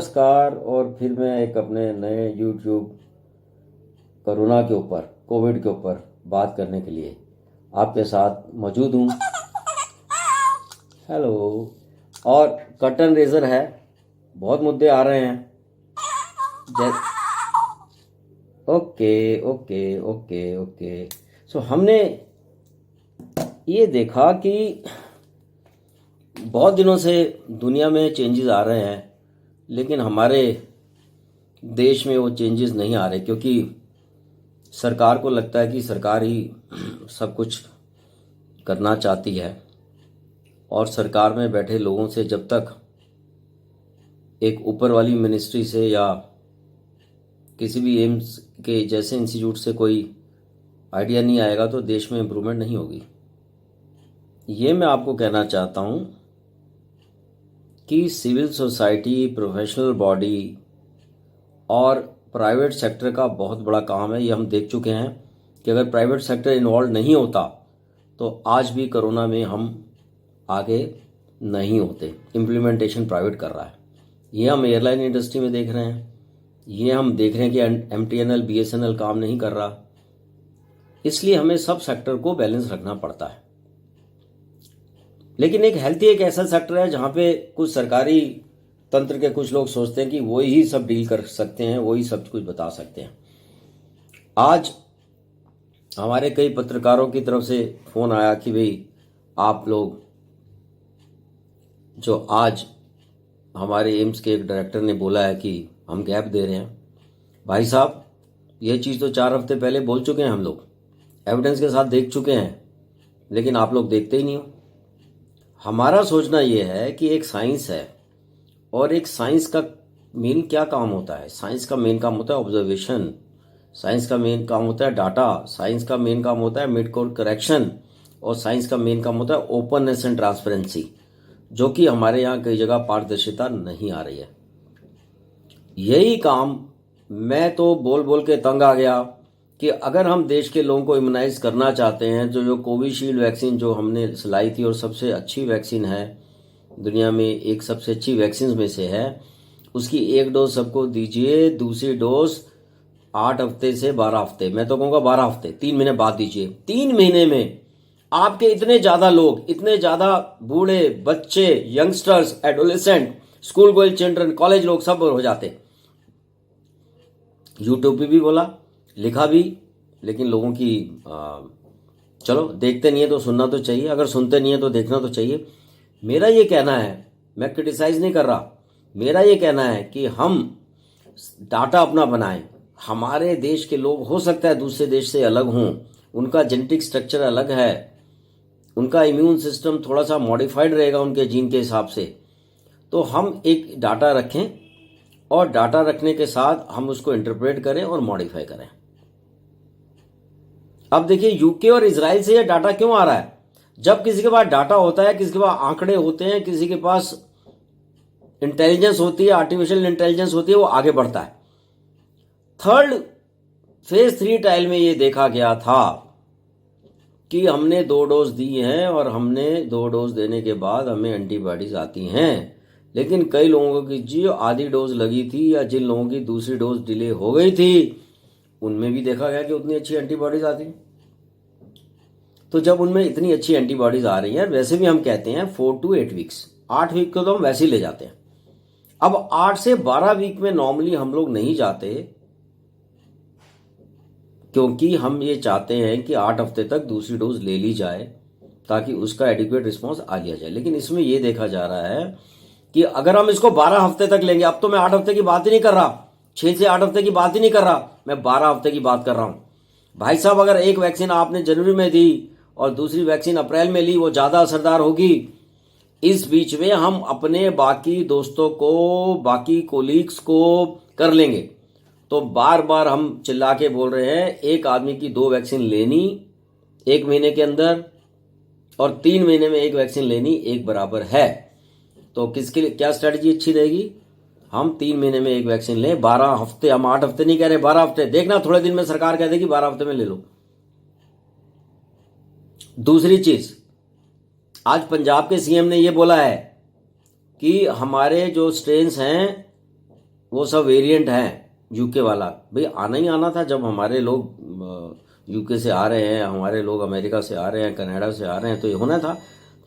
नमस्कार। और फिर मैं एक अपने नए यूट्यूब कोरोना के ऊपर, कोविड के ऊपर बात करने के लिए आपके साथ मौजूद हूँ। हेलो। और कर्टन रेजर है, बहुत मुद्दे आ रहे हैं। जै ओके ओके ओके ओके। सो हमने ये देखा कि बहुत दिनों से दुनिया में चेंजेस आ रहे हैं, लेकिन हमारे देश में वो चेंजेस नहीं आ रहे, क्योंकि सरकार को लगता है कि सरकार ही सब कुछ करना चाहती है। और सरकार में बैठे लोगों से जब तक एक ऊपर वाली मिनिस्ट्री से या किसी भी एम्स के जैसे इंस्टीट्यूट से कोई आइडिया नहीं आएगा तो देश में इम्प्रूवमेंट नहीं होगी। ये मैं आपको कहना चाहता हूँ कि सिविल सोसाइटी, प्रोफेशनल बॉडी और प्राइवेट सेक्टर का बहुत बड़ा काम है। ये हम देख चुके हैं कि अगर प्राइवेट सेक्टर इन्वॉल्व नहीं होता तो आज भी कोरोना में हम आगे नहीं होते। इम्प्लीमेंटेशन प्राइवेट कर रहा है। ये हम एयरलाइन इंडस्ट्री में देख रहे हैं, ये हम देख रहे हैं कि MTNL BSNL काम नहीं कर रहा। इसलिए हमें सब सेक्टर को बैलेंस रखना पड़ता है। लेकिन एक हेल्थी एक ऐसा सेक्टर है जहाँ पे कुछ सरकारी तंत्र के कुछ लोग सोचते हैं कि वो ही सब डील कर सकते हैं, वो ही सब कुछ बता सकते हैं। आज हमारे कई पत्रकारों की तरफ से फोन आया कि भाई आप लोग जो आज हमारे एम्स के एक डायरेक्टर ने बोला है कि हम गैप दे रहे हैं। भाई साहब, ये चीज़ तो 4 हफ्ते पहले बोल चुके हैं, हम लोग एविडेंस के साथ देख चुके हैं, लेकिन आप लोग देखते ही नहीं हो। हमारा सोचना ये है कि एक साइंस है और एक साइंस का मेन क्या काम होता है। साइंस का मेन काम होता है ऑब्जर्वेशन, साइंस का मेन काम होता है डाटा, साइंस का मेन काम होता है मिड कोर्स करेक्शन, और साइंस का मेन काम होता है ओपननेस एंड ट्रांसपेरेंसी, जो कि हमारे यहाँ कई जगह पारदर्शिता नहीं आ रही है। यही काम मैं तो बोल बोल के तंग आ गया कि अगर हम देश के लोगों को इम्यूनाइज करना चाहते हैं तो जो कोविशील्ड वैक्सीन जो हमने लाई थी और सबसे अच्छी वैक्सीन है दुनिया में, एक सबसे अच्छी वैक्सीन में से है, उसकी एक डोज सबको दीजिए, दूसरी डोज 8 हफ्ते से 12 हफ्ते, मैं तो कहूँगा 12 हफ्ते, 3 महीने बाद दीजिए। 3 महीने में आपके इतने ज़्यादा लोग, इतने ज़्यादा बूढ़े, बच्चे, youngsters, adolescent, school going children, college लोग सब हो जाते। यूट्यूब पे भी बोला, लिखा भी, लेकिन लोगों की चलो देखते नहीं है तो सुनना तो चाहिए, अगर सुनते नहीं है तो देखना तो चाहिए। मेरा ये कहना है, मैं क्रिटिसाइज नहीं कर रहा, मेरा ये कहना है कि हम डाटा अपना बनाएं। हमारे देश के लोग हो सकता है दूसरे देश से अलग हों, उनका जेनेटिक स्ट्रक्चर अलग है, उनका इम्यून सिस्टम थोड़ा सा मॉडिफाइड रहेगा उनके जीन के हिसाब से, तो हम एक डाटा रखें और डाटा रखने के साथ हम उसको इंटरप्रेट करें और मॉडिफाई करें। अब देखिए यूके और इजराइल से ये डाटा क्यों आ रहा है। जब किसी के पास डाटा होता है, किसी के पास आंकड़े होते हैं, किसी के पास इंटेलिजेंस होती है, आर्टिफिशियल इंटेलिजेंस होती है, वो आगे बढ़ता है। थर्ड फेज 3 ट्रायल में ये देखा गया था कि हमने 2 डोज दी हैं और हमने 2 डोज देने के बाद हमें एंटीबॉडीज आती हैं, लेकिन कई लोगों की जो आधी डोज लगी थी या जिन लोगों की दूसरी डोज डिले हो गई थी, उनमें भी देखा गया कि उतनी अच्छी एंटीबॉडीज आती। तो जब उनमें इतनी अच्छी एंटीबॉडीज आ रही हैं, वैसे भी हम कहते हैं 4 to 8 वीक्स, 8 वीक को तो हम वैसे ही ले जाते हैं। अब 8 से 12 वीक में नॉर्मली हम लोग नहीं जाते, क्योंकि हम ये चाहते हैं कि 8 हफ्ते तक दूसरी डोज ले ली जाए ताकि उसका एडिक्वेट रिस्पॉन्स आ लिया जाए। लेकिन इसमें यह देखा जा रहा है कि अगर हम इसको 12 हफ्ते तक लेंगे, अब तो मैं 8 हफ्ते की बात ही नहीं कर रहा, 6 से 8 हफ्ते की बात ही नहीं कर रहा, मैं 12 हफ्ते की बात कर रहा हूं। भाई साहब, अगर एक वैक्सीन आपने जनवरी में दी और दूसरी वैक्सीन अप्रैल में ली, वो ज्यादा असरदार होगी। इस बीच में हम अपने बाकी दोस्तों को, बाकी कोलीग्स को कर लेंगे। तो बार बार हम चिल्ला के बोल रहे हैं एक आदमी की 2 वैक्सीन लेनी 1 महीने के अंदर और 3 महीने में 1 वैक्सीन लेनी एक बराबर है। तो किसके लिए क्या स्ट्रेटजी अच्छी रहेगी? हम 3 महीने में 1 वैक्सीन लें, 12 हफ्ते, हम 8 हफ्ते नहीं कह रहे, 12 हफ्ते। देखना थोड़े दिन में सरकार कह देगी 12 हफ्ते में ले लो। दूसरी चीज, आज पंजाब के CM ने यह बोला है कि हमारे जो स्ट्रेन्स हैं वो सब वेरिएंट हैं यूके वाला। भाई आना ही आना था। जब हमारे लोग यूके से आ रहे हैं, हमारे लोग अमेरिका से आ रहे हैं, कनाडा से आ रहे हैं, तो ये होना था।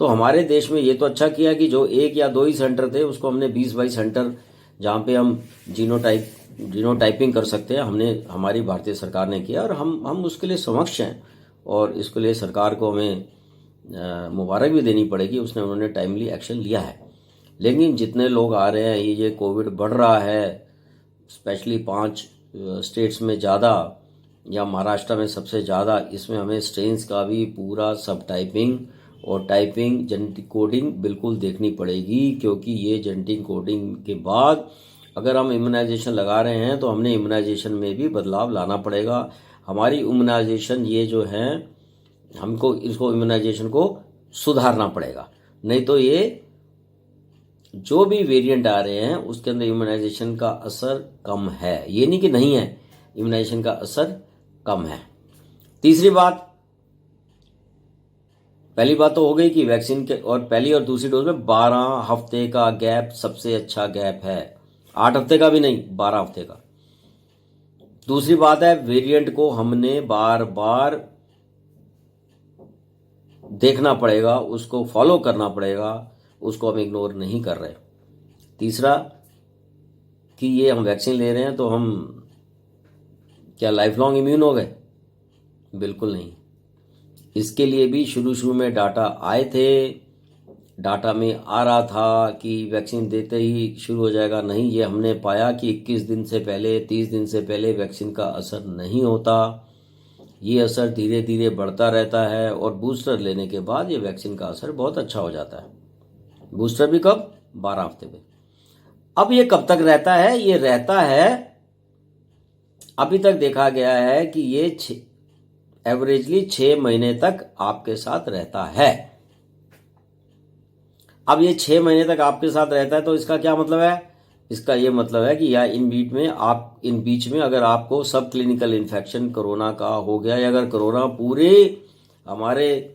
तो हमारे देश में ये तो अच्छा किया कि जो 1 या 2 ही सेंटर थे उसको हमने 20-22 सेंटर जहाँ पे हम जीनोटाइपिंग कर सकते हैं, हमने हमारी भारतीय सरकार ने किया और हम उसके लिए समक्ष हैं। और इसके लिए सरकार को हमें मुबारक भी देनी पड़ेगी, उन्होंने टाइमली एक्शन लिया है। लेकिन जितने लोग आ रहे हैं, ये कोविड बढ़ रहा है, स्पेशली 5 स्टेट्स में ज़्यादा या महाराष्ट्र में सबसे ज़्यादा, इसमें हमें स्ट्रेन्स का भी पूरा सब टाइपिंग और टाइपिंग जेनेटिक कोडिंग बिल्कुल देखनी पड़ेगी। क्योंकि ये जेनेटिक कोडिंग के बाद अगर हम इम्यूनाइजेशन लगा रहे हैं तो हमने इम्यूनाइजेशन में भी बदलाव लाना पड़ेगा। हमारी इम्यूनाइजेशन ये जो है, हमको इसको इम्यूनाइजेशन को सुधारना पड़ेगा। नहीं तो ये जो भी वेरिएंट आ रहे हैं उसके अंदर इम्यूनाइजेशन का असर कम है। ये नहीं कि नहीं है, इम्यूनाइजेशन का असर कम है। तीसरी बात, पहली बात तो हो गई कि वैक्सीन के और पहली और दूसरी डोज में 12 हफ्ते का गैप सबसे अच्छा गैप है। 8 हफ्ते का भी नहीं, 12 हफ्ते का। दूसरी बात है, वेरिएंट को हमने बार बार देखना पड़ेगा, उसको फॉलो करना पड़ेगा, उसको हम इग्नोर नहीं कर रहे। तीसरा कि ये हम वैक्सीन ले रहे हैं तो हम क्या लाइफ लॉन्ग इम्यून हो गए? बिल्कुल नहीं। इसके लिए भी शुरू में डाटा आए थे, डाटा में आ रहा था कि वैक्सीन देते ही शुरू हो जाएगा। नहीं, ये हमने पाया कि 21 दिन से पहले, 30 दिन से पहले वैक्सीन का असर नहीं होता। ये असर धीरे धीरे बढ़ता रहता है और बूस्टर लेने के बाद ये वैक्सीन का असर बहुत अच्छा हो जाता है। बूस्टर भी कब? 12 हफ्ते में। अब ये कब तक रहता है? ये रहता है, अभी तक देखा गया है कि ये एवरेजली 6 महीने तक आपके साथ रहता है। अब ये 6 महीने तक आपके साथ रहता है तो इसका क्या मतलब है? इसका ये मतलब है कि या इन बीच में अगर आपको सब क्लिनिकल इन्फेक्शन कोरोना का हो गया, या अगर कोरोना पूरे हमारे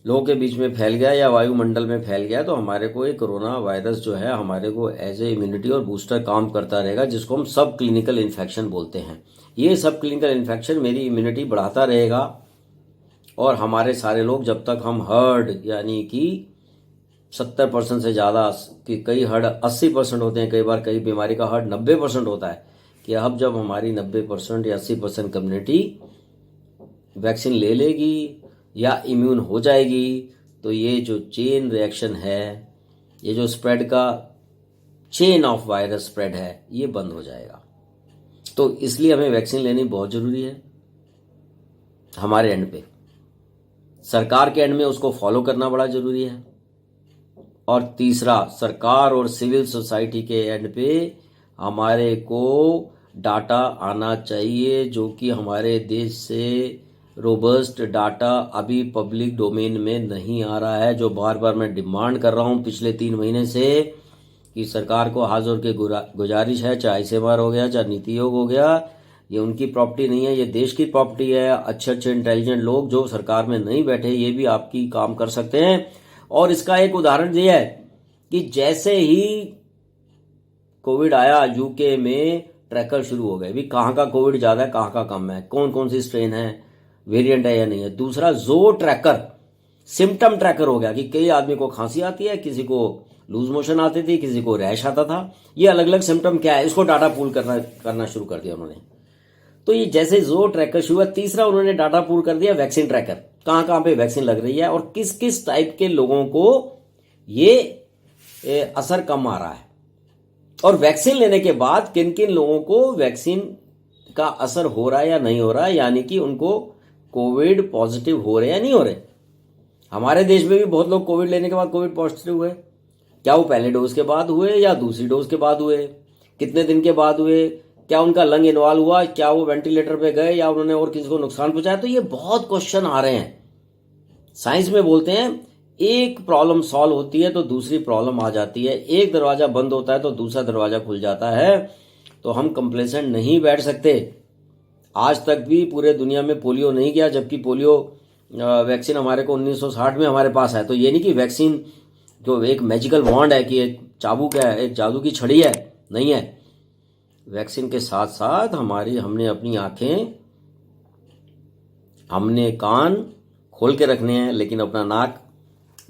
लोगों के बीच में फैल गया या वायुमंडल में फैल गया, तो हमारे को ये कोरोना वायरस जो है हमारे को एज ए इम्यूनिटी और बूस्टर काम करता रहेगा, जिसको हम सब क्लिनिकल इन्फेक्शन बोलते हैं। ये सब क्लिनिकल इन्फेक्शन मेरी इम्यूनिटी बढ़ाता रहेगा और हमारे सारे लोग, जब तक हम हर्ड यानी कि 70% से ज़्यादा, कि कई हर्ड 80% होते हैं, कई बार कई बीमारी का हर्ड 90% होता है, कि अब जब हमारी 90% या 80% कम्युनिटी वैक्सीन ले लेगी या इम्यून हो जाएगी, तो ये जो चेन रिएक्शन है, ये जो स्प्रेड का चेन ऑफ वायरस स्प्रेड है, ये बंद हो जाएगा। तो इसलिए हमें वैक्सीन लेनी बहुत ज़रूरी है। हमारे एंड पे, सरकार के एंड में उसको फॉलो करना बड़ा ज़रूरी है। और तीसरा, सरकार और सिविल सोसाइटी के एंड पे हमारे को डाटा आना चाहिए, जो कि हमारे देश से रोबस्ट डाटा अभी पब्लिक डोमेन में नहीं आ रहा है, जो बार बार मैं डिमांड कर रहा हूं पिछले 3 महीने से कि सरकार को हाथ जोड़ के गुजारिश है, चाहे ICMR हो गया, चाहे नीति आयोग हो गया, ये उनकी प्रॉपर्टी नहीं है, ये देश की प्रॉपर्टी है। अच्छे इंटेलिजेंट लोग जो सरकार में नहीं बैठे, ये भी आपकी काम कर सकते हैं। और इसका एक उदाहरण ये है कि जैसे ही कोविड आया, यूके में ट्रैकर शुरू हो गए, भी कहाँ का कोविड ज़्यादा है, कहाँ का कम है, कौन कौन सी स्ट्रेन है, वेरिएंट है या नहीं है। दूसरा, जो ट्रैकर, सिम्टम ट्रैकर हो गया कि कई आदमी को खांसी आती है, किसी को लूज मोशन आती थी, किसी को रैश आता था, ये अलग अलग सिम्टम क्या है, इसको डाटा पूल करना शुरू कर दिया उन्होंने। तो ये जैसे जो ट्रैकर शुरू हुआ, तीसरा उन्होंने डाटा पूल कर दिया वैक्सीन ट्रैकर, कहाँ कहाँ पे वैक्सीन लग रही है और किस किस टाइप के लोगों को ये असर कम आ रहा है, और वैक्सीन लेने के बाद किन किन लोगों को वैक्सीन का असर हो रहा है या नहीं हो रहा है, यानी कि उनको कोविड पॉजिटिव हो रहे या नहीं हो रहे। हमारे देश में भी बहुत लोग कोविड लेने के बाद कोविड पॉजिटिव हुए। क्या वो पहले डोज के बाद हुए या दूसरी डोज के बाद हुए, कितने दिन के बाद हुए, क्या उनका लंग इन्वॉल्व हुआ, क्या वो वेंटिलेटर पे गए या उन्होंने और किसी को नुकसान पहुंचाया। तो ये बहुत क्वेश्चन आ रहे हैं। साइंस में बोलते हैं एक प्रॉब्लम सॉल्व होती है तो दूसरी प्रॉब्लम आ जाती है, एक दरवाजा बंद होता है तो दूसरा दरवाजा खुल जाता है। तो हम कंप्लेसेंट नहीं बैठ सकते। आज तक भी पूरे दुनिया में पोलियो नहीं गया, जबकि पोलियो वैक्सीन हमारे को 1960 में हमारे पास है। तो ये नहीं कि वैक्सीन जो एक मैजिकल वॉन्ड है, कि एक चाबुक है, एक जादू की छड़ी है, नहीं है। वैक्सीन के साथ साथ हमने अपनी आंखें, हमने कान खोल के रखने हैं, लेकिन अपना नाक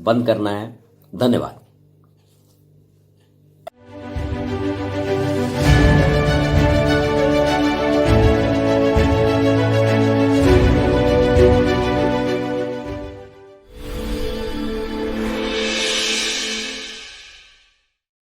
बंद करना है। धन्यवाद।